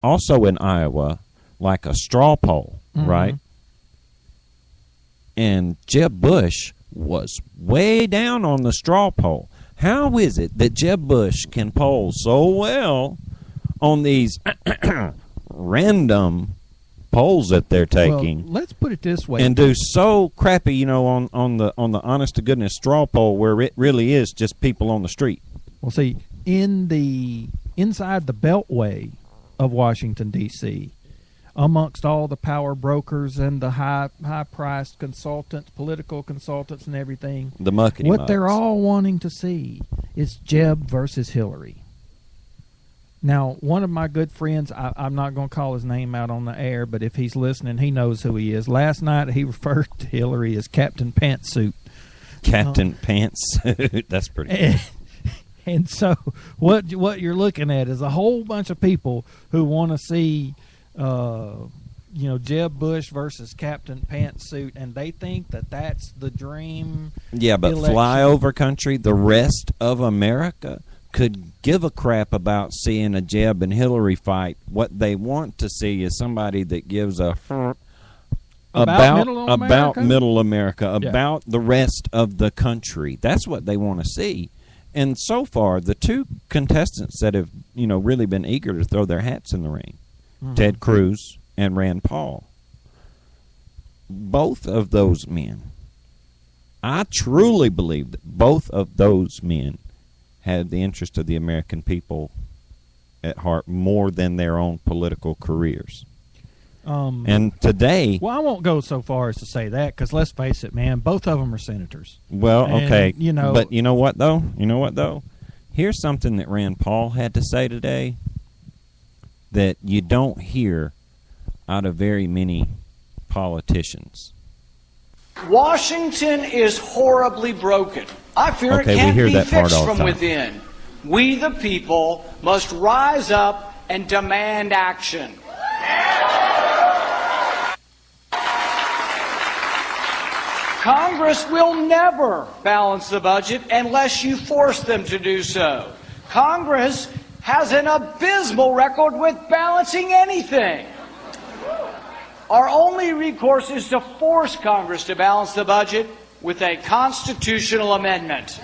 also in Iowa like a straw poll, right? And Jeb Bush was way down on the straw poll. How is it that Jeb Bush can poll so well on these random polls that they're taking? Well, let's put it this way. And do so crappy, on the honest to goodness straw poll where it really is just people on the street. Well, see, inside the beltway of Washington, D.C., amongst all the power brokers and the high-priced consultants, political consultants and everything, The muckety what mucks. they're all wanting to see is Jeb versus Hillary. Now, one of my good friends, I'm not going to call his name out on the air, but if he's listening, he knows who he is. Last night, he referred to Hillary as Captain Pantsuit. Captain Pantsuit. That's pretty good. And so what you're looking at is a whole bunch of people who want to see, Jeb Bush versus Captain Pantsuit, and they think that that's the dream. Yeah, but election. flyover country, the rest of America could give a crap about seeing a Jeb and Hillary fight. What they want to see is somebody that gives a about middle America, about the rest of the country. That's what they want to see. And so far, the two contestants that have, really been eager to throw their hats in the ring, Ted Cruz and Rand Paul, both of those men, I truly believe that both of those men have the interest of the American people at heart more than their own political careers. And today... Well, I won't go so far as to say that, because let's face it, man, both of them are senators. Well, okay. And, but you know what, though? Here's something that Rand Paul had to say today that you don't hear out of very many politicians. Washington is horribly broken. I fear it can't be fixed from within. We, the people, must rise up and demand action. Congress will never balance the budget unless you force them to do so. Congress has an abysmal record with balancing anything. Our only recourse is to force Congress to balance the budget with a constitutional amendment.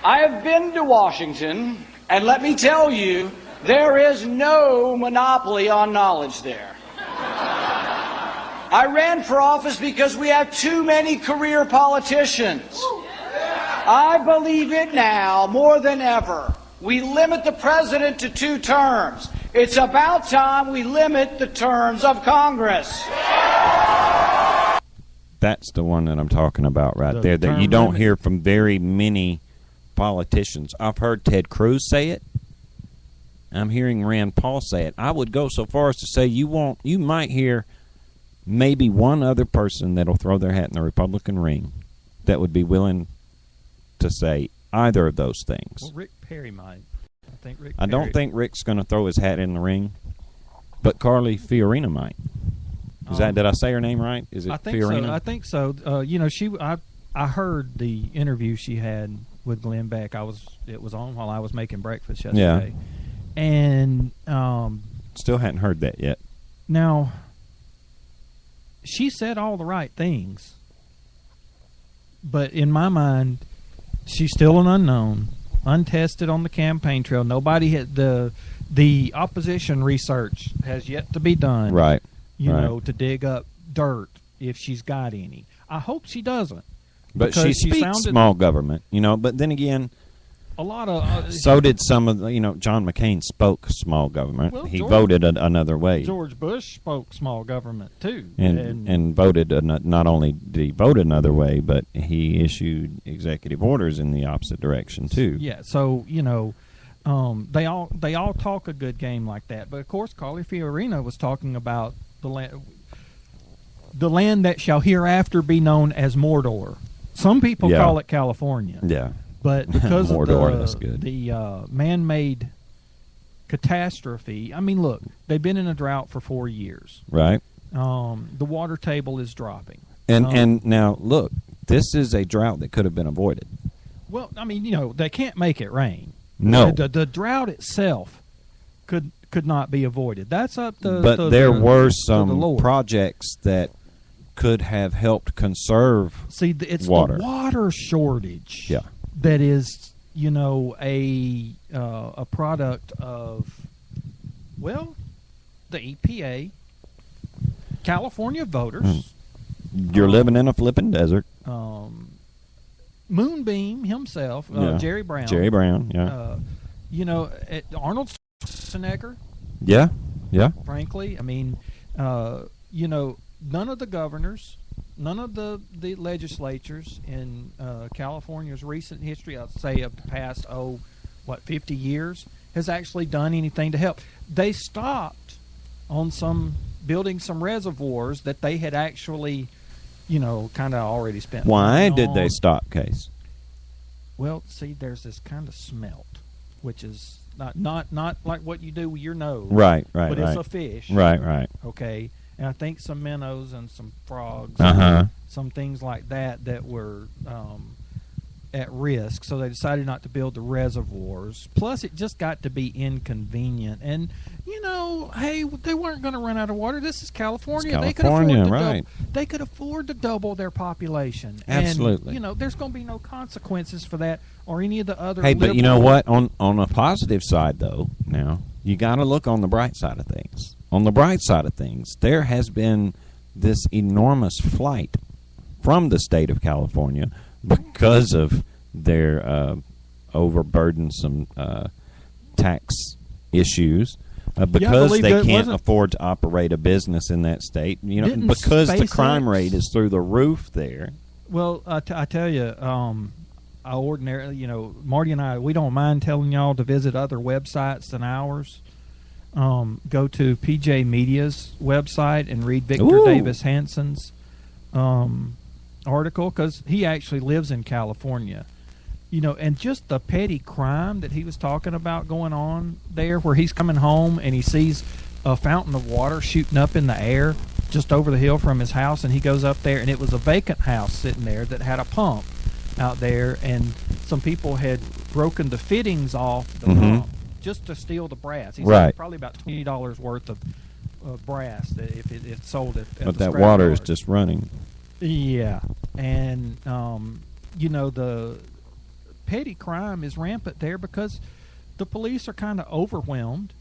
I have been to Washington, and let me tell you, there is no monopoly on knowledge there. I ran for office because we have too many career politicians. I believe it now more than ever. We limit the president to 2 terms. It's about time we limit the terms of Congress. That's the one that I'm talking about right there, that you don't hear from very many politicians. I've heard Ted Cruz say it. I'm hearing Rand Paul say it. I would go so far as to say you might hear maybe one other person that'll throw their hat in the Republican ring that would be willing to say either of those things. Well, Rick Perry might. I don't think Rick's going to throw his hat in the ring, but Carly Fiorina might. Did I say her name right? Is it Fiorina? So. I think so. I heard the interview she had with Glenn Beck. It was on while I was making breakfast yesterday. Yeah. And still hadn't heard that yet. Now, she said all the right things, but in my mind, she's still an unknown, untested on the campaign trail. Nobody had the opposition research has yet to be done. Right. To dig up dirt if she's got any. I hope she doesn't. But she speaks small government, But then again, a lot of so did some of John McCain spoke small government. Well, he voted another way. George Bush spoke small government too, and voted not only did he vote another way, but he issued executive orders in the opposite direction too. Yeah, so they all talk a good game like that. But of course, Carly Fiorina was talking about the land that shall hereafter be known as Mordor. Some people call it California. Yeah. But because Mordor, of that's good. the man-made catastrophe, I mean, look, they've been in a drought for 4 years. Right. The water table is dropping. And now, look, This is a drought that could have been avoided. Well, I mean, they can't make it rain. No. The drought itself could not be avoided. That's up to But there were to some the Lord. projects that could have helped conserve It's water. the water shortage. Yeah. That is, a product of, the EPA, California voters, You're living in a flipping desert. Moonbeam himself, Yeah. Jerry Brown. Jerry Brown, yeah. Arnold Schwarzenegger, Yeah, yeah. frankly. I mean, none of the governors, none of the legislatures in California's recent history, I'd say of the past, 50 years, has actually done anything to help. They stopped on building some reservoirs that they had actually, kind of already spent Why money did on. they stop, Case? Well, see, there's this kind of smelt, which is not like what you do with your nose. Right, But it's a fish. Right. Okay. And I think some minnows and some frogs, Uh-huh. some things like that were at risk. So they decided not to build the reservoirs. Plus, it just got to be inconvenient. And, hey, they weren't going to run out of water. This is California. It's California, right. They could afford to double their population. Absolutely. And, there's going to be no consequences for that or any of the other Hey, but you know liberal- what? On a positive side, though, now, you got to look on the bright side of things. On the bright side of things, there has been this enormous flight from the state of California because of their overburdensome tax issues. Because believe they that can't wasn't- afford to operate a business in that state, Didn't because the crime SpaceX- rate is through the roof there. Well, I tell you, I ordinarily, Marty and I, we don't mind telling y'all to visit other websites than ours. Go to PJ Media's website and read Victor Ooh. Davis Hansen's article, because he actually lives in California. And just the petty crime that he was talking about going on there, where he's coming home and he sees a fountain of water shooting up in the air just over the hill from his house, and he goes up there, and it was a vacant house sitting there that had a pump out there, and some people had broken the fittings off the pump just to steal the brass. He Right. said probably about $20 worth of brass that if it sold at But the that scrap water is yard. just running. Yeah, and the petty crime is rampant there because the police are kind of overwhelmed.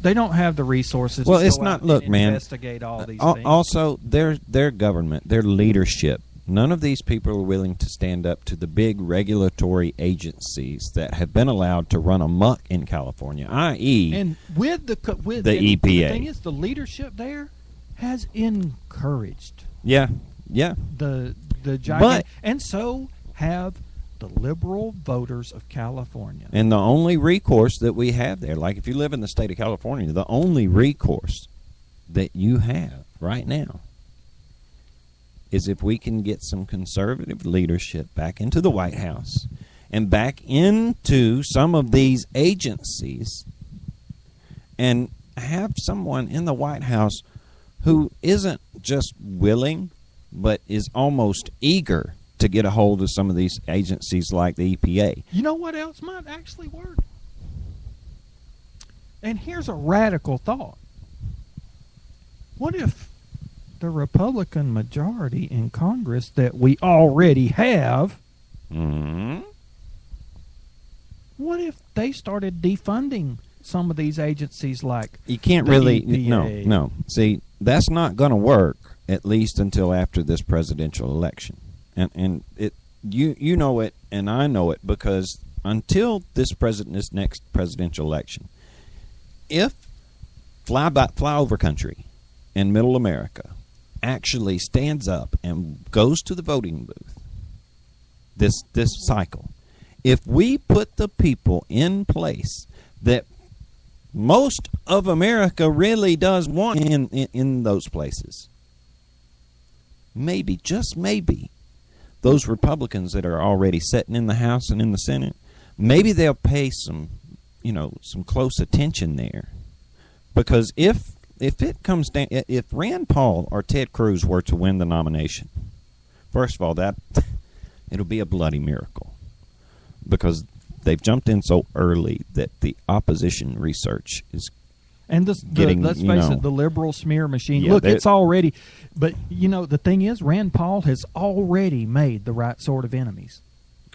They don't have the resources. Well, to it's go not. out Look, and man. investigate all these things. Also, their government, their leadership. None of these people are willing to stand up to the big regulatory agencies that have been allowed to run amok in California, i.e., And with the EPA. The thing is, the leadership there has encouraged yeah. the gigantic, But- and so have the liberal voters of California. And the only recourse that we have there, like if you live in the state of California, the only recourse that you have right now is if we can get some conservative leadership back into the White House and back into some of these agencies and have someone in the White House who isn't just willing but is almost eager to get a hold of some of these agencies like the EPA. You know what else might actually work? And here's a radical thought. What if the Republican majority in Congress that we already have, Mm-hmm. what if they started defunding some of these agencies like You can't the really EPA? no. See, that's not going to work at least until after this presidential election. And it you know it and I know it because until this next presidential election, if flyover country in middle America actually stands up and goes to the voting booth this cycle, if we put the people in place that most of America really does want in those places, maybe, just maybe, those Republicans that are already sitting in the House and in the Senate, maybe they'll pay some close attention there. Because if it comes down, if Rand Paul or Ted Cruz were to win the nomination, first of all, that it'll be a bloody miracle because they've jumped in so early that the opposition research is And getting, let's face it, the liberal smear machine. Yeah, Look, it's already. But the thing is, Rand Paul has already made the right sort of enemies.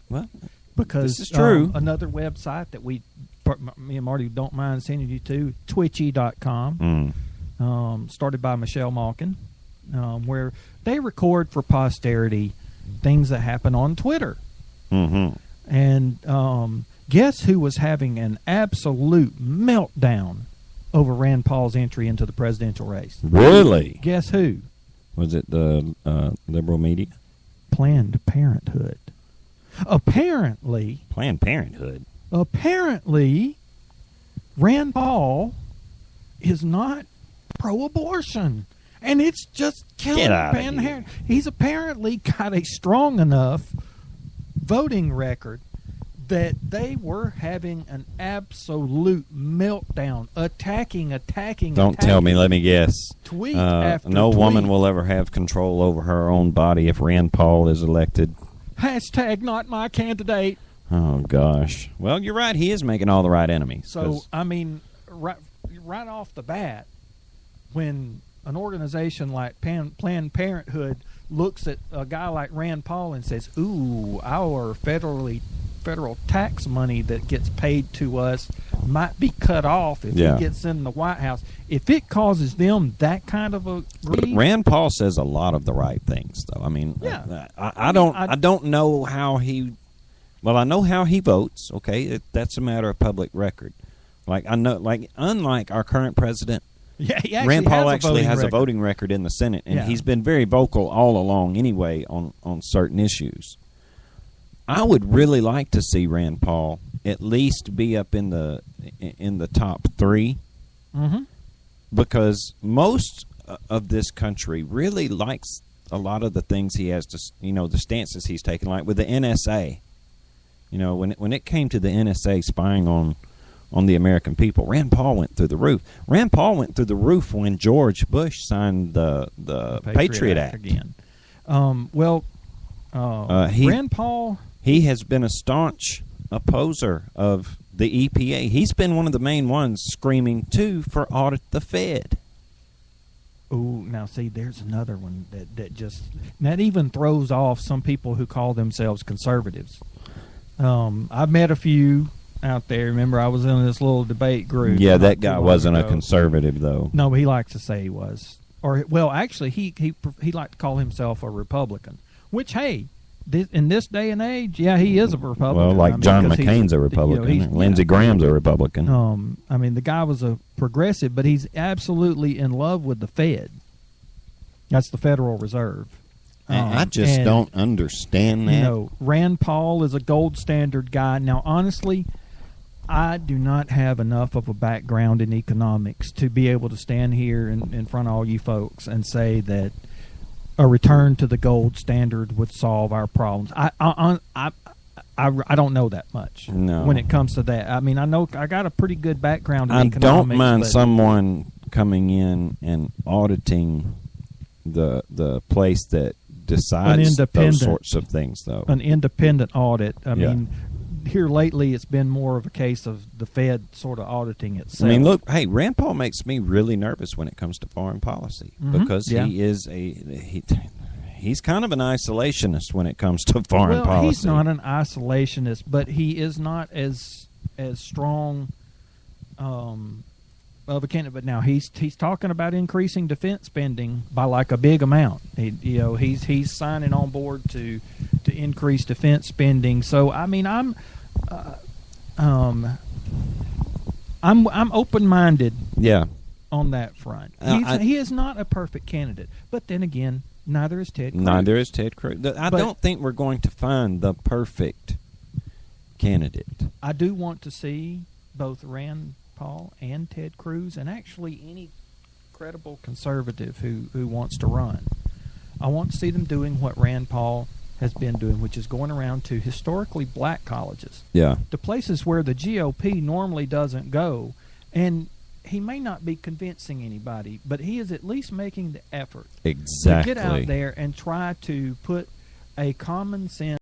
Well, Because this is true. Another website that me and Marty don't mind sending you to, Twitchy.com, started by Michelle Malkin, where they record for posterity things that happen on Twitter. Mm-hmm. And guess who was having an absolute meltdown over Rand Paul's entry into the presidential race? Really? Guess who? Was it the liberal media? Planned Parenthood. Apparently, Planned Parenthood. Rand Paul is not pro-abortion. And it's just killing Get outta Ben here. Harris. He's apparently got a strong enough voting record that they were having an absolute meltdown, attacking. Don't tell me. Let me guess. Tweet after no tweet. woman will ever have control over her own body if Rand Paul is elected. Hashtag not my candidate. Oh gosh. Well, you're right. He is making all the right enemies. So 'cause- I mean, right off the bat, when an organization like Planned Parenthood looks at a guy like Rand Paul and says, "Ooh, our federal tax money that gets paid to us might be cut off if Yeah. he gets in the White House," if it causes them that kind of a grief, Rand Paul says a lot of the right things, though. I mean, Yeah. I don't know how he. Well, I know how he votes. Okay, that's a matter of public record. Like I know, like unlike our current president, yeah, he actually Rand Paul has actually has a record. voting record in the Senate, and Yeah. he's been very vocal all along, anyway, on certain issues. I would really like to see Rand Paul at least be up in the top 3, Mm-hmm. because most of this country really likes a lot of the things he has to, the stances he's taken, like with the NSA. When it came to the NSA spying on the American people, Rand Paul went through the roof. Rand Paul went through the roof when George Bush signed the Patriot Act. again. Rand Paul. He has been a staunch opposer of the EPA. He's been one of the main ones screaming, too, for audit the Fed. Oh, now see, there's another one that even throws off some people who call themselves conservatives. I've met a few out there. Remember, I was in this little debate group. Yeah, not that too guy long wasn't a ago. conservative, though. No, but he likes to say he was. Or, well, actually, he liked to call himself a Republican. Which, hey, in this day and age, yeah, he is a Republican. Well, like John 'cause McCain's a Republican. Lindsey Graham's a Republican. I mean, the guy was a progressive, but he's absolutely in love with the Fed. That's the Federal Reserve. I just don't understand that. Rand Paul is a gold standard guy. Now, honestly, I do not have enough of a background in economics to be able to stand here in front of all you folks and say that a return to the gold standard would solve our problems. I don't know that much when it comes to that. I mean, I know I got a pretty good background in economics. I don't mind but someone coming in and auditing the place that decides those sorts of things, though. An independent audit. I Yeah. mean, here lately it's been more of a case of the Fed sort of auditing itself. I mean, look, hey, Rand Paul makes me really nervous when it comes to foreign policy because he is he's kind of an isolationist when it comes to foreign policy. He's not an isolationist, but he is not as strong of a candidate. But now he's talking about increasing defense spending by like a big amount. He's signing on board to increase defense spending. So I mean, I'm open-minded. Yeah. On that front, he is not a perfect candidate. But then again, neither is Ted Cruz. Neither is Ted Cruz. I don't think we're going to find the perfect candidate. I do want to see both Rand Paul and Ted Cruz, and actually any credible conservative who wants to run. I want to see them doing what Rand Paul has been doing, which is going around to historically black colleges. Yeah. To places where the GOP normally doesn't go. And he may not be convincing anybody, but he is at least making the effort Exactly. to get out there and try to put a common sense